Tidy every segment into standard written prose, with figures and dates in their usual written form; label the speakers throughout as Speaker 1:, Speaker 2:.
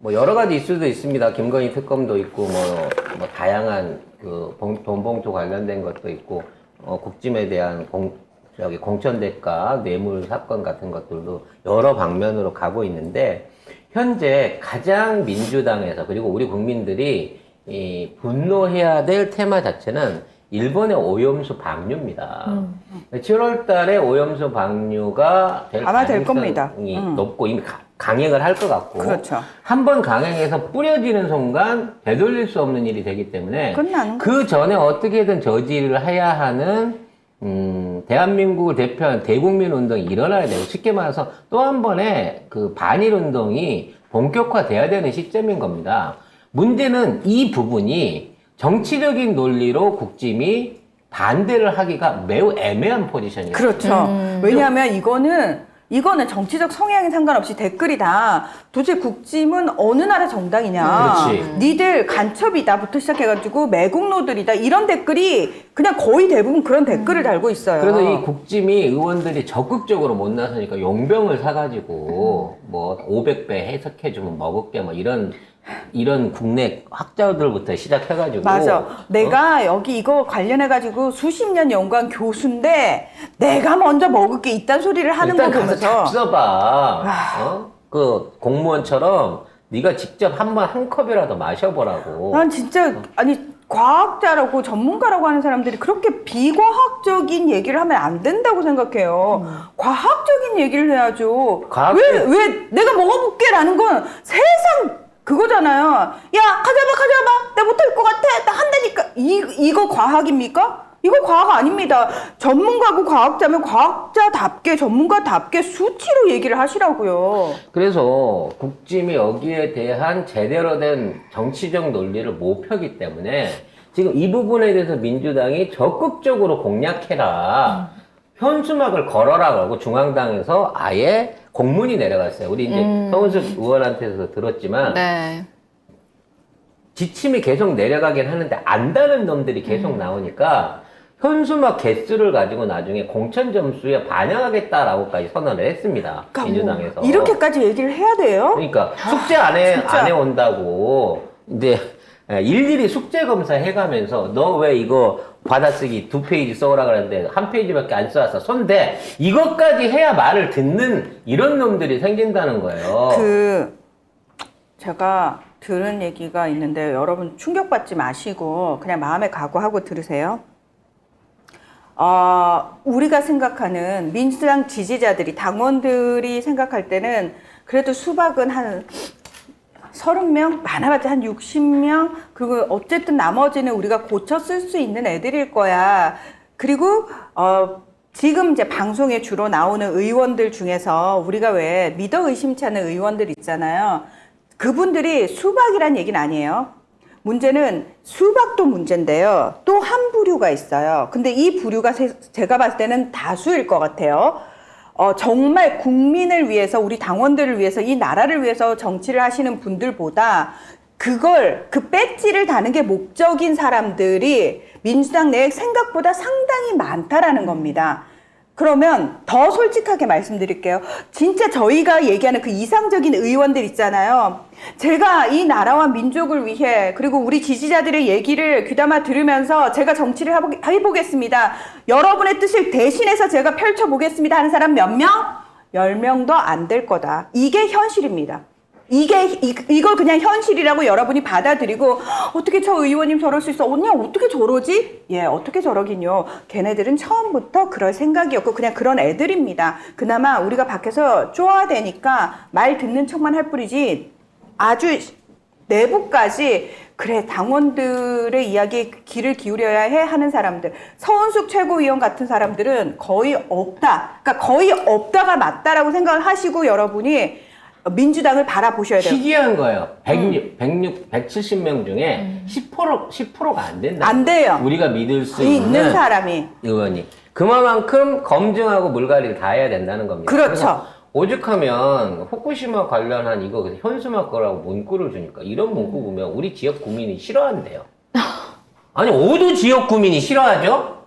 Speaker 1: 뭐 여러 가지 이슈도 있습니다. 김건희 특검도 있고 뭐 다양한 그 돈봉투 관련된 것도 있고 국짐에 대한 공천 대가 뇌물 사건 같은 것들도 여러 방면으로 가고 있는데 현재 가장 민주당에서 그리고 우리 국민들이 분노해야 될 테마 자체는 일본의 오염수 방류입니다. 7월 달에 오염수 방류가
Speaker 2: 아마 될 겁니다.
Speaker 1: 높고 이미 강행을 할 것 같고.
Speaker 2: 그렇죠.
Speaker 1: 한번 강행해서 뿌려지는 순간 되돌릴 수 없는 일이 되기 때문에
Speaker 2: 끝나는
Speaker 1: 그 전에 어떻게든 저지를 해야 하는 대한민국을 대표한 대국민 운동이 일어나야 되고 쉽게 말해서 또 한 번의 그 반일 운동이 본격화돼야 되는 시점인 겁니다. 문제는 이 부분이 정치적인 논리로 국짐이 반대를 하기가 매우 애매한 포지션이에요.
Speaker 2: 그렇죠. 왜냐하면 이거는 정치적 성향에 상관없이 댓글이다. 도대체 국짐은 어느 나라 정당이냐.
Speaker 1: 그렇지.
Speaker 2: 니들 간첩이다부터 시작해가지고 매국노들이다. 이런 댓글이 그냥 거의 대부분 그런 댓글을 달고 있어요.
Speaker 1: 그래서 이 국짐이 의원들이 적극적으로 못 나서니까 용병을 사가지고 뭐 500배 해석해주면 먹을게 뭐 이런 국내 학자들부터 시작해가지고.
Speaker 2: 맞아. 내가 여기 이거 관련해가지고 수십 년 연구한 교수인데 내가 먼저 먹을 게 있단 소리를 하는 거
Speaker 1: 일단 가서
Speaker 2: 보면서
Speaker 1: 잡숴봐. 그 공무원처럼 네가 직접 한 컵이라도 마셔보라고.
Speaker 2: 난 진짜 아니 과학자라고 전문가라고 하는 사람들이 그렇게 비과학적인 얘기를 하면 안 된다고 생각해요. 과학적인 얘기를 해야죠. 왜 내가 먹어볼게라는 건 세상 그거잖아요. 야 가져봐 내가 못할 것 같아 나 한다니까 이거 과학입니까? 이거 과학 아닙니다. 전문가고 과학자면 과학자답게 전문가답게 수치로 얘기를 하시라고요.
Speaker 1: 그래서 국짐이 여기에 대한 제대로 된 정치적 논리를 못 펴기 때문에 지금 이 부분에 대해서 민주당이 적극적으로 공략해라. 현수막을 걸어라 그러고 중앙당에서 아예 공문이 내려갔어요. 우리 이제 서은숙 의원한테서 들었지만
Speaker 3: 네.
Speaker 1: 지침이 계속 내려가긴 하는데 안다는 놈들이 계속 나오니까 현수막 개수를 가지고 나중에 공천 점수에 반영하겠다라고까지 선언을 했습니다.
Speaker 2: 그러니까
Speaker 1: 민주당에서.
Speaker 2: 뭐 이렇게까지 얘기를 해야 돼요?
Speaker 1: 그러니까 숙제 안
Speaker 2: 진짜.
Speaker 1: 해온다고 이제 일일이 숙제 검사 해가면서 너 왜 이거 받아쓰기 2페이지 써오라 그랬는데 1페이지밖에 안 써왔어. 손대. 이것까지 해야 말을 듣는 이런 놈들이 생긴다는 거예요.
Speaker 2: 제가 들은 얘기가 있는데 여러분 충격받지 마시고 그냥 마음에 각오하고 들으세요. 우리가 생각하는 민주당 지지자들이 당원들이 생각할 때는 그래도 수박은 한 30명, 많아봤자 한 60명, 그리고 어쨌든 나머지는 우리가 고쳐 쓸 수 있는 애들일 거야. 그리고 지금 이제 방송에 주로 나오는 의원들 중에서 우리가 왜 믿어 의심치 않는 의원들 있잖아요. 그분들이 수박이란 얘기는 아니에요. 문제는 수박도 문제인데요. 또 한 부류가 있어요. 근데 이 부류가 제가 봤을 때는 다수일 것 같아요. 정말 국민을 위해서 우리 당원들을 위해서 이 나라를 위해서 정치를 하시는 분들보다 그 배지를 다는 게 목적인 사람들이 민주당 내에 생각보다 상당히 많다라는 겁니다. 그러면 더 솔직하게 말씀드릴게요. 진짜 저희가 얘기하는 그 이상적인 의원들 있잖아요. 제가 이 나라와 민족을 위해 그리고 우리 지지자들의 얘기를 귀담아 들으면서 제가 정치를 해보겠습니다. 여러분의 뜻을 대신해서 제가 펼쳐보겠습니다 하는 사람 몇 명? 10명도 안 될 거다. 이게 현실입니다. 이걸 그냥 현실이라고 여러분이 받아들이고 어떻게 저 의원님 저럴 수 있어? 언니 어떻게 저러지? 예, 어떻게 저러긴요. 걔네들은 처음부터 그럴 생각이었고 그냥 그런 애들입니다. 그나마 우리가 밖에서 쪼아대니까 말 듣는 척만 할 뿐이지 아주 내부까지 그래 당원들의 이야기에 귀를 기울여야 해 하는 사람들 서은숙 최고위원 같은 사람들은 거의 없다. 그러니까 거의 없다가 맞다라고 생각을 하시고 여러분이 민주당을 바라보셔야 돼요.
Speaker 1: 희귀한 거예요. 170명 중에 10%가 안 된다.
Speaker 2: 안 돼요.
Speaker 1: 우리가 믿을 수
Speaker 2: 있는 사람이.
Speaker 1: 의원이. 그만큼 검증하고 물갈이를 다 해야 된다는 겁니다.
Speaker 2: 그렇죠.
Speaker 1: 오죽하면 후쿠시마 관련한 이거 현수막 거라고 문구를 주니까 이런 문구 보면 우리 지역 구민이 싫어한대요. 아니 어느 지역 구민이 싫어하죠?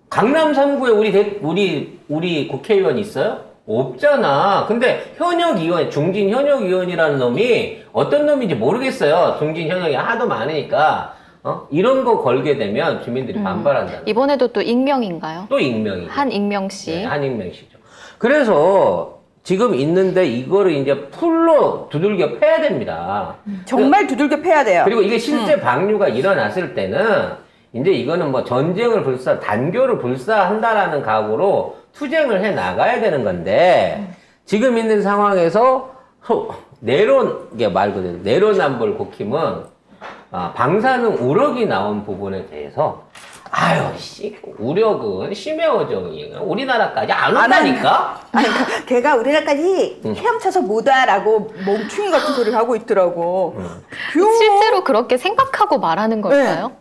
Speaker 1: 강남 3구에 우리 국회의원 있어요? 없잖아. 근데 현역위원, 중진 현역위원이라는 놈이 어떤 놈인지 모르겠어요. 중진 현역이 하도 많으니까. 이런 거 걸게 되면 주민들이 반발한다.
Speaker 3: 이번에도 또 익명인가요?
Speaker 1: 또 익명이죠.
Speaker 3: 한익명 씨.
Speaker 1: 네, 한익명 씨죠. 그래서 지금 있는데 이거를 이제 풀로 두들겨 패야 됩니다.
Speaker 2: 정말 두들겨 패야 돼요.
Speaker 1: 그리고 이게 실제 방류가 일어났을 때는 이제 이거는 뭐 전쟁을 단교를 불사한다라는 각오로 투쟁을 해 나가야 되는 건데 지금 있는 상황에서 이게 말 그대로 내로남불 국힘은 방사능 우럭이 나온 부분에 대해서 우력은 심해어정이 우리나라까지 안 온다니까?
Speaker 2: 아니, 걔가 우리나라까지 헤엄쳐서 못 와라고 멍충이 같은 소리를 하고 있더라고.
Speaker 3: 실제로 그렇게 생각하고 말하는 걸까요?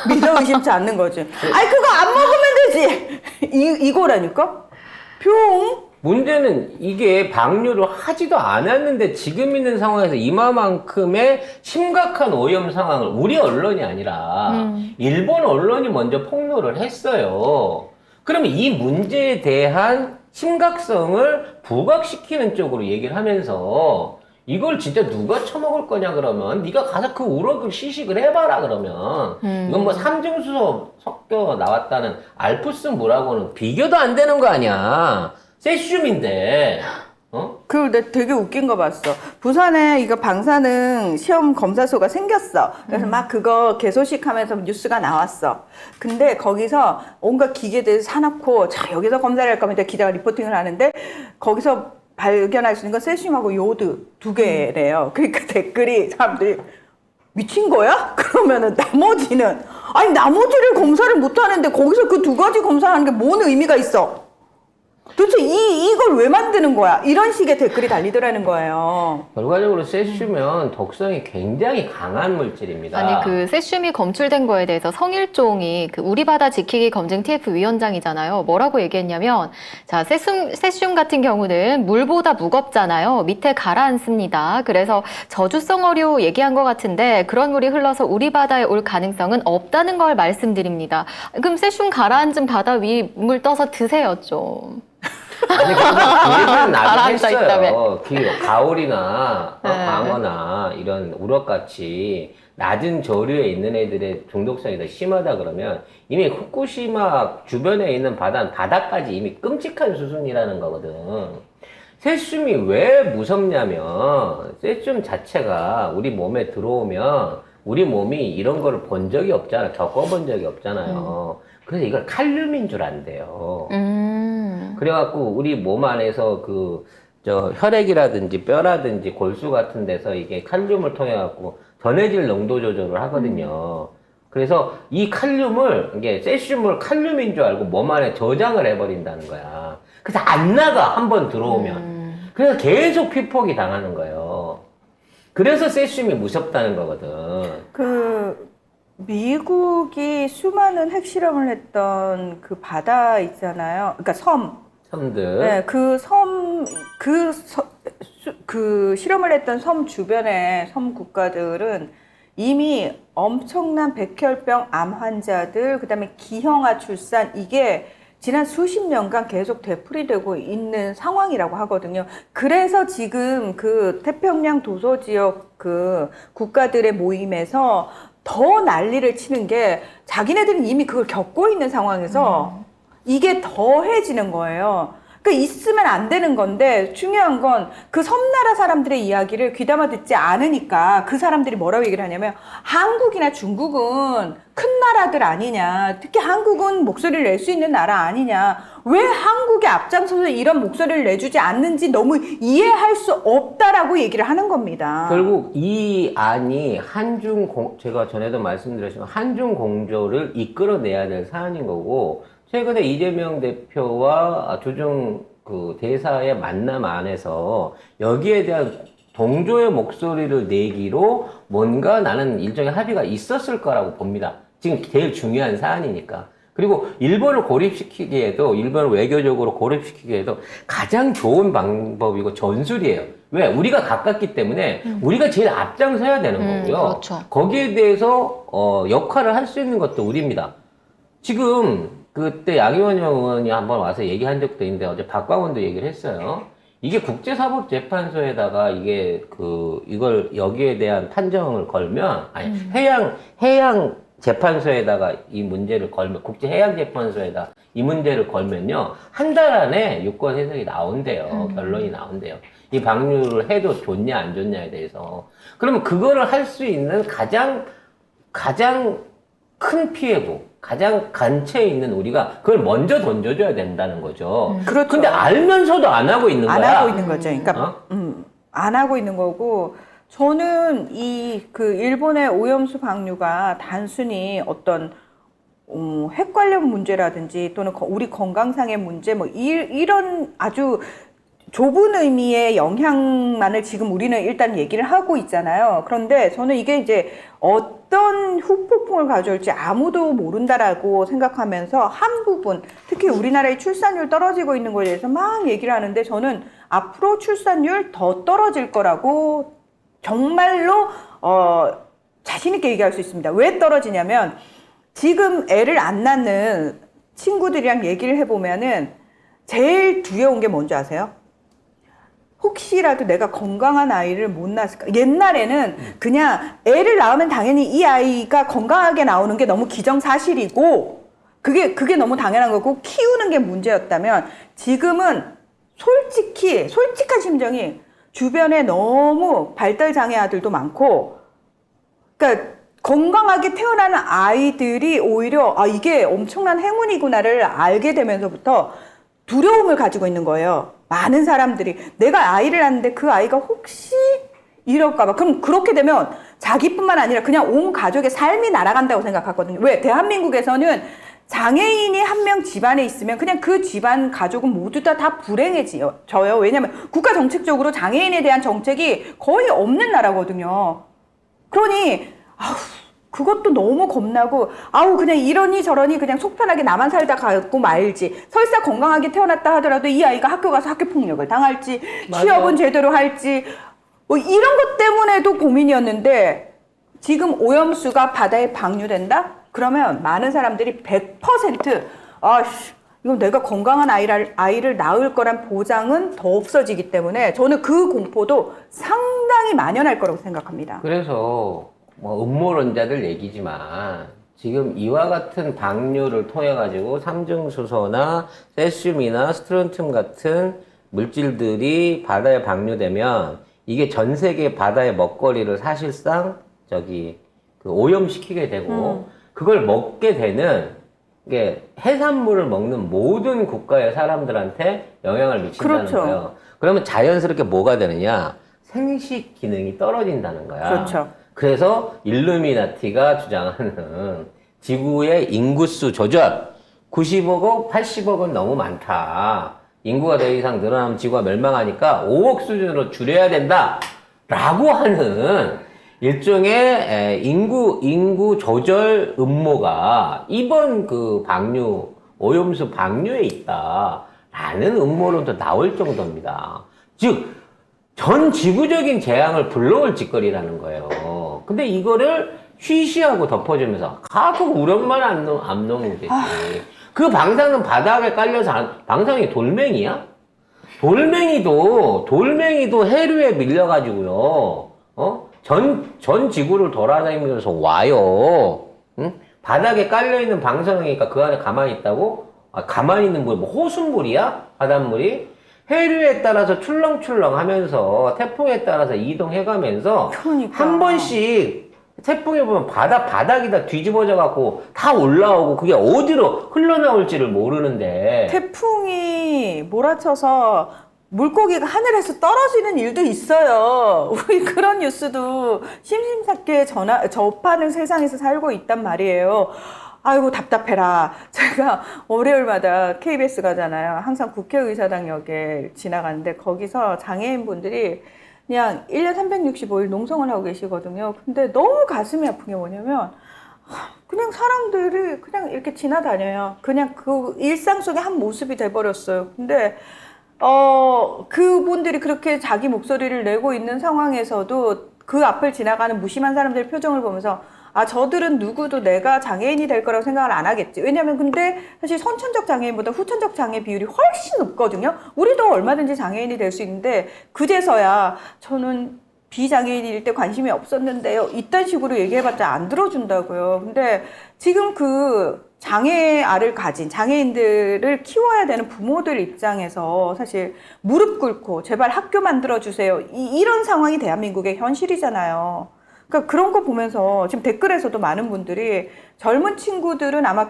Speaker 2: 믿어 의심치 않는 거지. 아니, 그거 안 먹으면 되지. 이거라니까? 병.
Speaker 1: 문제는 이게 방류를 하지도 않았는데 지금 있는 상황에서 이마만큼의 심각한 오염 상황을 우리 언론이 아니라 일본 언론이 먼저 폭로를 했어요. 그러면 이 문제에 대한 심각성을 부각시키는 쪽으로 얘기를 하면서 이걸 진짜 누가 처먹을 거냐 그러면 네가 가서 그 우럭을 시식을 해봐라 그러면 이건 뭐 삼중수소 섞여 나왔다는 알프스 물하고는 비교도 안 되는 거 아니야. 세슘인데,
Speaker 2: 내가 되게 웃긴 거 봤어. 부산에 이거 방사능 시험 검사소가 생겼어. 그래서 막 그거 개소식하면서 뉴스가 나왔어. 근데 거기서 온갖 기계들 사놓고, 자, 여기서 검사를 할 겁니다. 기자가 리포팅을 하는데, 거기서 발견할 수 있는 건 세슘하고 요드 두 개래요. 그러니까 댓글이 사람들이 미친 거야? 그러면은 나머지를 검사를 못 하는데 거기서 그 두 가지 검사하는 게 뭔 의미가 있어? 도대체 이걸 왜 만드는 거야? 이런 식의 댓글이 달리더라는 거예요.
Speaker 1: 결과적으로 세슘은 독성이 굉장히 강한 물질입니다.
Speaker 3: 아니, 그 세슘이 검출된 거에 대해서 성일종이 그 우리 바다 지키기 검증 TF 위원장이잖아요. 뭐라고 얘기했냐면, 자, 세슘 같은 경우는 물보다 무겁잖아요. 밑에 가라앉습니다. 그래서 저주성어류 얘기한 것 같은데 그런 물이 흘러서 우리 바다에 올 가능성은 없다는 걸 말씀드립니다. 그럼 세슘 가라앉은 바다 위 물 떠서 드세요, 좀.
Speaker 1: 아니, 그 얘기는 나도
Speaker 3: 가라앉아
Speaker 1: 했어요.
Speaker 3: 있다며.
Speaker 1: 가오리나 광어나 이런 우럭같이 낮은 저류에 있는 애들의 중독성이 더 심하다 그러면 이미 후쿠시마 주변에 있는 바다까지 이미 끔찍한 수준이라는 거거든. 세슘이 왜 무섭냐면 세슘 자체가 우리 몸에 들어오면 우리 몸이 이런 거를 본 적이 없잖아. 겪어본 적이 없잖아요. 그래서 이걸 칼륨인 줄 안대요. 그래갖고 우리 몸 안에서 혈액이라든지 뼈라든지 골수 같은 데서 이게 칼륨을 통해갖고 전해질 농도 조절을 하거든요. 그래서 이 이게 세슘을 칼륨인 줄 알고 몸 안에 저장을 해버린다는 거야. 그래서 안 나가, 한번 들어오면. 그래서 계속 피폭이 당하는 거예요. 그래서 세슘이 무섭다는 거거든.
Speaker 2: 미국이 수많은 핵실험을 했던 그 바다 있잖아요. 그러니까
Speaker 1: 섬들.
Speaker 2: 네, 그 실험을 했던 섬 주변의 섬 국가들은 이미 엄청난 백혈병 암 환자들, 그다음에 기형아 출산, 이게 지난 수십 년간 계속 되풀이되고 있는 상황이라고 하거든요. 그래서 지금 그 태평양 도서 지역 그 국가들의 모임에서 더 난리를 치는 게 자기네들은 이미 그걸 겪고 있는 상황에서 이게 더해지는 거예요. 그러니까 있으면 안 되는 건데 중요한 건 그 섬나라 사람들의 이야기를 귀담아 듣지 않으니까 그 사람들이 뭐라고 얘기를 하냐면 한국이나 중국은 큰 나라들 아니냐. 특히 한국은 목소리를 낼 수 있는 나라 아니냐. 왜 한국이 앞장서서 이런 목소리를 내주지 않는지 너무 이해할 수 없다라고 얘기를 하는 겁니다.
Speaker 1: 결국 이 안이 제가 전에도 말씀드렸지만 한중 공조를 이끌어내야 될 사안인 거고 최근에 이재명 대표와 조중 대사의 만남 안에서 여기에 대한 동조의 목소리를 내기로 뭔가 나는 일종의 합의가 있었을 거라고 봅니다. 지금 제일 중요한 사안이니까. 그리고 일본을 외교적으로 고립시키기에도 가장 좋은 방법이고 전술이에요. 왜? 우리가 가깝기 때문에 우리가 제일 앞장서야 되는 거고요.
Speaker 3: 그렇죠.
Speaker 1: 거기에 대해서 역할을 할 수 있는 것도 우리입니다. 지금 그때 양희원 의원이 한번 와서 얘기한 적도 있는데 어제 박광원도 얘기를 했어요. 이게 국제사법재판소에다가 이게 이걸 여기에 대한 판정을 걸면 아니 해양 재판소에다가 이 문제를 걸면 국제해양재판소에다 이 문제를 걸면요 한 달 안에 유권 해석이 나온대요. 결론이 나온대요. 이 방류를 해도 좋냐 안 좋냐에 대해서. 그러면 그거를 할 수 있는 가장 큰 피해부, 가장 간체에 있는 우리가 그걸 먼저 던져줘야 된다는 거죠.
Speaker 2: 그렇죠.
Speaker 1: 근데 알면서도 안 하고 있는
Speaker 2: 안
Speaker 1: 거야.
Speaker 2: 하고 있는 거죠. 그러니까 안 하고 있는 거고 저는 일본의 오염수 방류가 단순히 어떤 핵 관련 문제라든지 또는 우리 건강상의 문제 뭐 이런 아주 좁은 의미의 영향만을 지금 우리는 일단 얘기를 하고 있잖아요. 그런데 저는 이게 이제 어떤 후폭풍을 가져올지 아무도 모른다라고 생각하면서 한 부분, 특히 우리나라의 출산율 떨어지고 있는 거에 대해서 막 얘기를 하는데 저는 앞으로 출산율 더 떨어질 거라고 정말로 자신 있게 얘기할 수 있습니다. 왜 떨어지냐면 지금 애를 안 낳는 친구들이랑 얘기를 해보면은 제일 두려운 게 뭔지 아세요? 혹시라도 내가 건강한 아이를 못 낳았을까? 옛날에는 그냥 애를 낳으면 당연히 이 아이가 건강하게 나오는 게 너무 기정사실이고 그게 너무 당연한 거고 키우는 게 문제였다면 지금은 솔직한 심정이 주변에 너무 발달장애 아들도 많고 그러니까 건강하게 태어나는 아이들이 오히려 이게 엄청난 행운이구나를 알게 되면서부터 두려움을 가지고 있는 거예요. 많은 사람들이 내가 아이를 낳는데 그 아이가 혹시 이럴까봐. 그럼 그렇게 되면 자기뿐만 아니라 그냥 온 가족의 삶이 날아간다고 생각하거든요. 왜? 대한민국에서는 장애인이 한 명 집안에 있으면 그냥 그 집안 가족은 모두 다 불행해져요. 왜냐면 국가 정책적으로 장애인에 대한 정책이 거의 없는 나라거든요. 그러니 그것도 너무 겁나고 그냥 이러니 저러니 그냥 속 편하게 나만 살다 가고 말지. 설사 건강하게 태어났다 하더라도 이 아이가 학교 가서 학교폭력을 당할지
Speaker 1: 맞아.
Speaker 2: 취업은 제대로 할지 뭐 이런 것 때문에도 고민이었는데 지금 오염수가 바다에 방류된다? 그러면 많은 사람들이 100% 이건 내가 건강한 아이를 낳을 거란 보장은 더 없어지기 때문에 저는 그 공포도 상당히 만연할 거라고 생각합니다.
Speaker 1: 그래서 뭐 음모론자들 얘기지만 지금 이와 같은 방류를 통해 가지고 삼중수소나 세슘이나 스트론튬 같은 물질들이 바다에 방류되면 이게 전 세계 바다의 먹거리를 사실상 오염시키게 되고 그걸 먹게 되는 이게 해산물을 먹는 모든 국가의 사람들한테 영향을 미친다는
Speaker 2: 그렇죠.
Speaker 1: 거예요. 그러면 자연스럽게 뭐가 되느냐? 생식 기능이 떨어진다는 거야.
Speaker 2: 그렇죠.
Speaker 1: 그래서 일루미나티가 주장하는 지구의 인구수 조절 90억억, 80억은 너무 많다. 인구가 더 이상 늘어나면 지구가 멸망하니까 5억 수준으로 줄여야 된다. 라고 하는 일종의 인구 조절 음모가 이번 오염수 방류에 있다. 라는 음모론도 나올 정도입니다. 즉, 전 지구적인 재앙을 불러올 짓거리라는 거예요. 근데 이거를 쉬쉬하고 덮어주면서 그거 우리 엄마는 안 넘으면 되지. 그 방사능 바닥에 깔려서 방사능이 돌멩이야? 돌멩이도 해류에 밀려가지고요. 전 지구를 돌아다니면서 와요. 응? 바닥에 깔려있는 방사능이니까 그 안에 가만히 있다고? 가만히 있는 뭐 호수물이야? 바닷물이? 해류에 따라서 출렁출렁 하면서 태풍에 따라서 이동해가면서
Speaker 2: 그러니까.
Speaker 1: 한 번씩 태풍에 보면 바닥이 다 뒤집어져 갖고 다 올라오고 그게 어디로 흘러나올지를 모르는데
Speaker 2: 태풍이 몰아쳐서 물고기가 하늘에서 떨어지는 일도 있어요. 우리 그런 뉴스도 심심찮게 접하는 세상에서 살고 있단 말이에요. 아이고 답답해라. 제가 월요일마다 KBS 가잖아요. 항상 국회의사당역에 지나가는데 거기서 장애인분들이 그냥 1년 365일 농성을 하고 계시거든요. 근데 너무 가슴이 아픈 게 뭐냐면 그냥 사람들이 그냥 이렇게 지나다녀요. 그냥 그 일상 속의 한 모습이 돼버렸어요. 근데 그분들이 그렇게 자기 목소리를 내고 있는 상황에서도 그 앞을 지나가는 무심한 사람들의 표정을 보면서 저들은 누구도 내가 장애인이 될 거라고 생각을 안 하겠지. 왜냐면 근데 사실 선천적 장애인보다 후천적 장애 비율이 훨씬 높거든요. 우리도 얼마든지 장애인이 될 수 있는데 그제서야 저는 비장애인일 때 관심이 없었는데요. 이딴 식으로 얘기해봤자 안 들어준다고요. 근데 지금 그 장애아를 가진 장애인들을 키워야 되는 부모들 입장에서 사실 무릎 꿇고 제발 학교 만들어주세요. 이런 상황이 대한민국의 현실이잖아요. 그러니까 그런 거 보면서 지금 댓글에서도 많은 분들이 젊은 친구들은 아마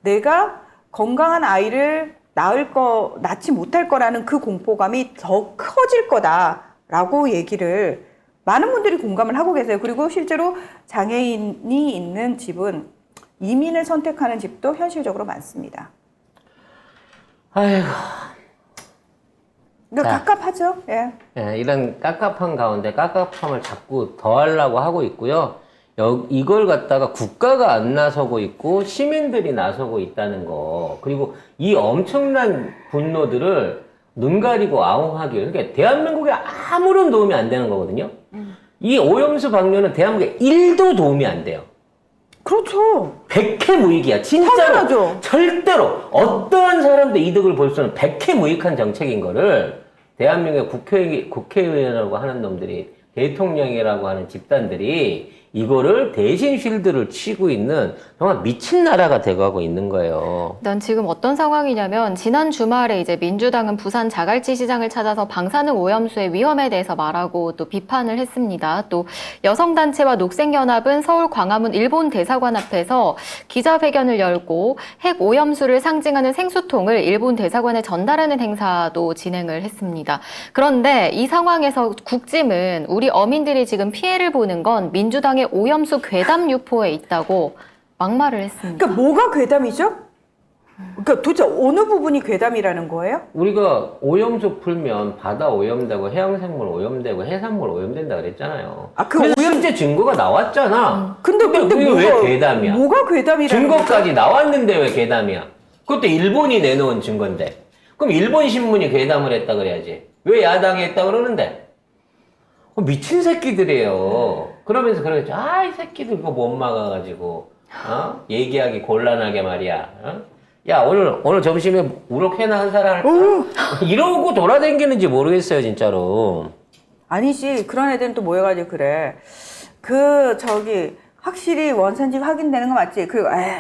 Speaker 2: 내가 건강한 아이를 낳지 못할 거라는 그 공포감이 더 커질 거다라고 얘기를 많은 분들이 공감을 하고 계세요. 그리고 실제로 장애인이 있는 집은 이민을 선택하는 집도 현실적으로 많습니다.
Speaker 1: 아이고.
Speaker 2: 그러니까
Speaker 1: 자.
Speaker 2: 갑갑하죠. 예.
Speaker 1: 예, 이런 깝깝한 가운데 깝깝함을 자꾸 더하려고 하고 있고요. 이걸 갖다가 국가가 안 나서고 있고 시민들이 나서고 있다는 거. 그리고 이 엄청난 분노들을 눈 가리고 아웅하기. 그러니까 대한민국에 아무런 도움이 안 되는 거거든요. 이 오염수 방류는 대한민국에 1도 도움이 안 돼요.
Speaker 2: 그렇죠.
Speaker 1: 백해무익이야. 진짜로.
Speaker 2: 당연하죠.
Speaker 1: 절대로 어떠한 사람도 이득을 볼 수 없는 백해무익한 정책인 거를 대한민국의 국회의원이라고 하는 놈들이, 대통령이라고 하는 집단들이 이거를 대신 쉴드를 치고 있는 정말 미친 나라가 돼가고 있는 거예요.
Speaker 3: 난 지금 어떤 상황이냐면 지난 주말에 이제 민주당은 부산 자갈치 시장을 찾아서 방사능 오염수의 위험에 대해서 말하고 또 비판을 했습니다. 또 여성단체와 녹색연합은 서울 광화문 일본 대사관 앞에서 기자회견을 열고 핵 오염수를 상징하는 생수통을 일본 대사관에 전달하는 행사도 진행을 했습니다. 그런데 이 상황에서 국짐은 우리 어민들이 지금 피해를 보는 건 민주당의 오염수 괴담 유포에 있다고 막말을 했습니다.
Speaker 2: 그러니까 뭐가 괴담이죠? 그러니까 도대체 어느 부분이 괴담이라는 거예요?
Speaker 1: 우리가 오염수 풀면 바다 오염되고 해양생물 오염되고 해산물 오염된다 그랬잖아요.
Speaker 2: 그
Speaker 1: 그래서 실제 증거가 나왔잖아.
Speaker 2: 근데
Speaker 1: 그게 왜 괴담이야?
Speaker 2: 뭐가 괴담이라는
Speaker 1: 증거까지 나왔는데 왜 괴담이야? 그것도 일본이 내놓은 증거인데. 그럼 일본 신문이 괴담을 했다 그래야지. 왜 야당이 했다 그러는데? 미친 새끼들이에요. 그러면서 그러겠죠. 이 새끼들 그거 못 막아가지고, 얘기하기 곤란하게 말이야. 야, 오늘 점심에 우럭회나 한 살 할까? 이러고 돌아다니는지 모르겠어요, 진짜로.
Speaker 2: 아니지. 그런 애들은 또 모여가지고 그래. 확실히 원산지 확인되는 거 맞지?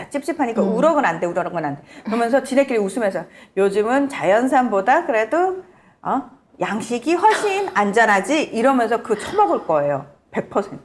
Speaker 2: 찝찝하니까 우럭은 안 돼, 우럭은 안 돼. 그러면서 지네끼리 웃으면서 요즘은 자연산보다 그래도, 양식이 훨씬 안전하지? 이러면서 그거 처먹을 거예요. 100%.